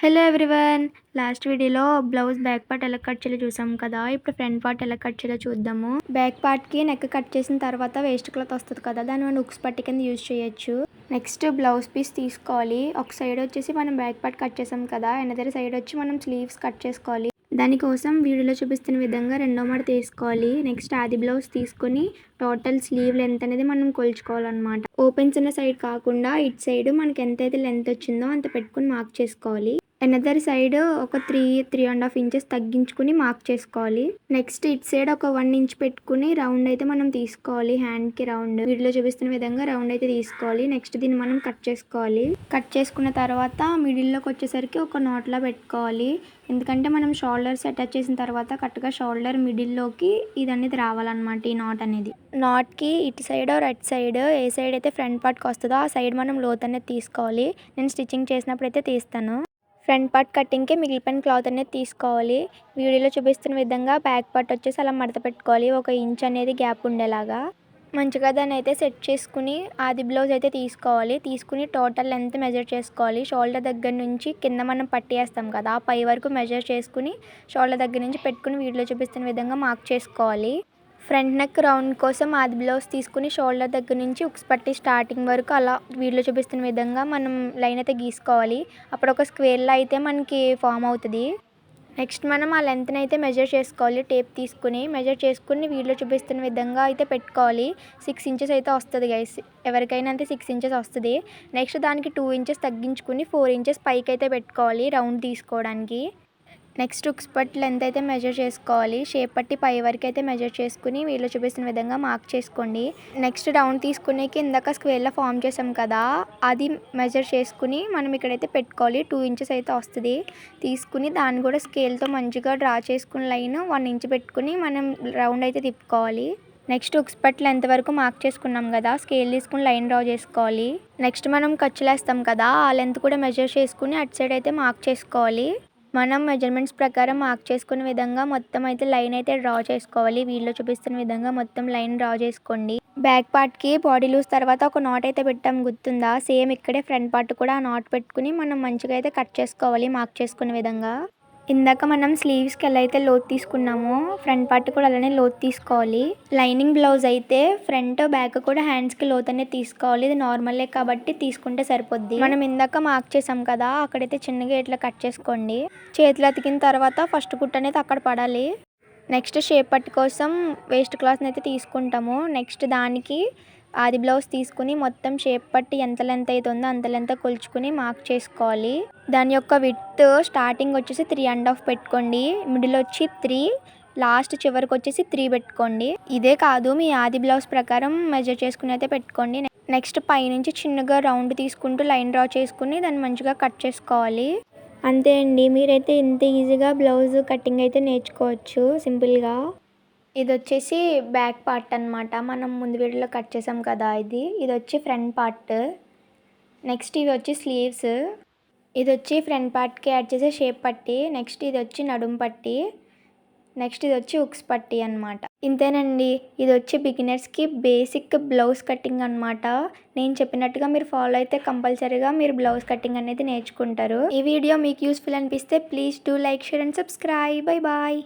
Hello everyone. Last వీడియోలో blouse back part ఎలా cut చేయాలో చూసాం కదా. ఇప్పుడు ఫ్రంట్ పార్ట్ ఎలా కట్ చేయాలో చూద్దాము. బ్యాక్ పార్ట్కి నెక్ కట్ చేసిన తర్వాత వేస్ట్ క్లాత్ వస్తుంది కదా, దాన్ని మనం ఉక్స్ పట్టి కింద యూజ్ చేయొచ్చు. నెక్స్ట్ బ్లౌజ్ పీస్ తీసుకోవాలి. ఒక సైడ్ వచ్చేసి మనం బ్యాక్ పార్ట్ కట్ చేసాం కదా, అనదర్ సైడ్ వచ్చి మనం స్లీవ్స్ కట్ చేసుకోవాలి. దానికోసం వీడియోలో చూపిస్తున్న విధంగా రెండో మడత తీసుకోవాలి. నెక్స్ట్ ఆది బ్లౌజ్ తీసుకొని టోటల్ స్లీవ్ లెంత్ అనేది మనం కొలుచుకోవాలన్నమాట. ఓపెన్స్ ఉన్న సైడ్ కాకుండా ఇటు సైడ్ మనకి ఎంతైతే లెంత్ వచ్చిందో అంత పెట్టుకుని మార్క్ చేసుకోవాలి. అనదర్ సైడ్ ఒక 3.5 ఇంచెస్ తగ్గించుకుని మార్క్ చేసుకోవాలి. నెక్స్ట్ ఇట్ సైడ్ ఒక 1 ఇంచ్ పెట్టుకుని రౌండ్ అయితే మనం తీసుకోవాలి. హ్యాండ్ కి రౌండ్ వీడియోలో చూపిస్తున్న విధంగా రౌండ్ అయితే తీసుకోవాలి. నెక్స్ట్ దీన్ని మనం కట్ చేసుకోవాలి. కట్ చేసుకున్న తర్వాత మిడిల్ లోకి వచ్చేసరికి ఒక నాట్ లా పెట్టుకోవాలి. ఎందుకంటే మనం షోల్డర్స్ అటాచ్ చేసిన తర్వాత కరెక్ట్గా షోల్డర్ మిడిల్ లోకి ఇది అనేది రావాలన్నమాట. ఈ నాట్ అనేది నాట్ కి ఇటు సైడ్ రైట్ సైడ్ ఏ సైడ్ అయితే ఫ్రంట్ పార్ట్కి వస్తుందో ఆ సైడ్ మనం లోత్ అనేది తీసుకోవాలి. నేను స్టిచ్చింగ్ చేసినప్పుడు అయితే తీస్తాను. ఫ్రంట్ పార్ట్ కటింగ్కి మిగిలిపోయిన క్లాత్ అనేది తీసుకోవాలి. వీడియోలో చూపిస్తున్న విధంగా బ్యాక్ పార్ట్ వచ్చేసి అలా మడత పెట్టుకోవాలి. 1 ఇంచ్ అనేది గ్యాప్ ఉండేలాగా మంచిగా దాన్ని అయితే సెట్ చేసుకుని ఆది బ్లౌజ్ అయితే తీసుకోవాలి. తీసుకుని టోటల్ లెంత్ మెజర్ చేసుకోవాలి. షోల్డర్ దగ్గర నుంచి కింద మనం పట్టి వేస్తాం కదా, పై వరకు మెజర్ చేసుకుని షోల్డర్ దగ్గర నుంచి పెట్టుకుని వీడియోలో చూపిస్తున్న విధంగా మార్క్ చేసుకోవాలి. ఫ్రంట్ నెక్ రౌండ్ కోసం ఆది బ్లౌజ్ తీసుకుని షోల్డర్ దగ్గర నుంచి ఉక్స్ పట్టి స్టార్టింగ్ వరకు అలా వీడియోలో చూపిస్తున్న విధంగా మనం లైన్ అయితే గీసుకోవాలి. అప్పుడు ఒక స్క్వేర్లో అయితే మనకి ఫామ్ అవుతుంది. నెక్స్ట్ మనం ఆ లెంత్ని అయితే మెజర్ చేసుకోవాలి. టేప్ తీసుకుని మెజర్ చేసుకుని వీడియోలో చూపిస్తున్న విధంగా అయితే పెట్టుకోవాలి. 6 ఇంచెస్ అయితే వస్తుంది గైస్, ఎవరికైనా అంతే 6 ఇంచెస్ వస్తుంది. నెక్స్ట్ దానికి 2 ఇంచెస్ తగ్గించుకుని 4 ఇంచెస్ పైకి అయితే పెట్టుకోవాలి రౌండ్ తీసుకోవడానికి. నెక్స్ట్ ఉక్స్ పట్టి లెంత్ అయితే మెజర్ చేసుకోవాలి. షేప్ పట్టి పై వరకు అయితే మెజర్ చేసుకుని వీళ్ళు చూపిస్తున్న విధంగా మార్క్ చేసుకోండి. నెక్స్ట్ రౌండ్ తీసుకునేకి ఇందాక స్క్వేర్లో ఫామ్ చేసాం కదా, అది మెజర్ చేసుకుని మనం ఇక్కడైతే పెట్టుకోవాలి. 2 ఇంచెస్ అయితే వస్తుంది. తీసుకుని దాన్ని కూడా స్కేల్తో మంచిగా డ్రా చేసుకుని లైన్ 1 ఇంచ్ పెట్టుకుని మనం రౌండ్ అయితే తిప్పుకోవాలి. నెక్స్ట్ ఉక్స్ పట్టి లెంత్ వరకు మార్క్ చేసుకున్నాం కదా, స్కేల్ తీసుకుని లైన్ డ్రా చేసుకోవాలి. నెక్స్ట్ మనం ఖర్చులు వేస్తాం కదా, ఆ లెంత్ కూడా మెజర్ చేసుకుని అటు సైడ్ అయితే మార్క్ చేసుకోవాలి. మనం మెజర్మెంట్స్ ప్రకారం మార్క్ చేసుకునే విధంగా మొత్తం అయితే లైన్ అయితే డ్రా చేసుకోవాలి. వీడియోలో చూపిస్తున్న విధంగా మొత్తం లైన్ డ్రా చేసుకోండి. బ్యాక్ పార్ట్కి బాడీ లూజ్ తర్వాత ఒక నాట్ అయితే పెట్టాం, గుర్తుందా? సేమ్ ఇక్కడే ఫ్రంట్ పార్ట్ కూడా ఆ నాట్ పెట్టుకుని మనం మంచిగా అయితే కట్ చేసుకోవాలి మార్క్ చేసుకునే విధంగా. ఇందాక మనం స్లీవ్స్కి ఎలా అయితే లోతు తీసుకున్నామో ఫ్రంట్ పార్ట్ కూడా అలానే లోతు తీసుకోవాలి. లైనింగ్ బ్లౌజ్ అయితే ఫ్రంట్ బ్యాక్ కూడా హ్యాండ్స్కి లోతు అనేది తీసుకోవాలి. ఇది నార్మలే కాబట్టి తీసుకుంటే సరిపోద్ది. మనం ఇందాక మార్క్ చేసాం కదా, అక్కడైతే చిన్నగా ఇట్లా కట్ చేసుకోండి. చేతులు అతికిన తర్వాత ఫస్ట్ కుట్ అనేది అక్కడ పడాలి. నెక్స్ట్ షేప్ పట్టి కోసం వేస్ట్ క్లాత్ని అయితే తీసుకుంటాము. నెక్స్ట్ దానికి ఆది బ్లౌజ్ తీసుకుని మొత్తం షేప్ పట్టి ఎంత లెంత్ అయితే ఉందో అంత లెంత్ కొలుచుకుని మార్క్ చేసుకోవాలి. దాని యొక్క విడ్త్ స్టార్టింగ్ వచ్చేసి 3.5 పెట్టుకోండి. మిడిల్ వచ్చి 3, లాస్ట్ చివరికి వచ్చేసి 3 పెట్టుకోండి. ఇదే కాదు, మీ ఆది బ్లౌజ్ ప్రకారం మెజర్ చేసుకుని అయితే పెట్టుకోండి. నెక్స్ట్ పైనుంచి చిన్నగా రౌండ్ తీసుకుంటూ లైన్ డ్రా చేసుకుని దాన్ని మంచిగా కట్ చేసుకోవాలి. అంతే అండి, మీరైతే ఇంత ఈజీగా బ్లౌజ్ కటింగ్ అయితే నేర్చుకోవచ్చు సింపుల్గా. ఇది వచ్చేసి బ్యాక్ పార్ట్ అనమాట. మనం ముందు వీడియోలో కట్ చేసాం కదా, ఇది వచ్చి ఫ్రంట్ పార్ట్. నెక్స్ట్ ఇవి వచ్చి స్లీవ్స్. ఇది వచ్చి ఫ్రంట్ పార్ట్కి యాడ్ చేసే షేప్ పట్టి. నెక్స్ట్ ఇది వచ్చి నడుం పట్టి. నెక్స్ట్ ఇది వచ్చి ఉక్స్ పట్టి అనమాట. ఇంతేనండి, ఇది వచ్చి బిగినర్స్కి బేసిక్ బ్లౌజ్ కటింగ్ అనమాట. నేను చెప్పినట్టుగా మీరు ఫాలో అయితే కంపల్సరీగా మీరు బ్లౌజ్ కటింగ్ అనేది నేర్చుకుంటారు. ఈ వీడియో మీకు యూస్ఫుల్ అనిపిస్తే please do like, share and subscribe. Bye bye.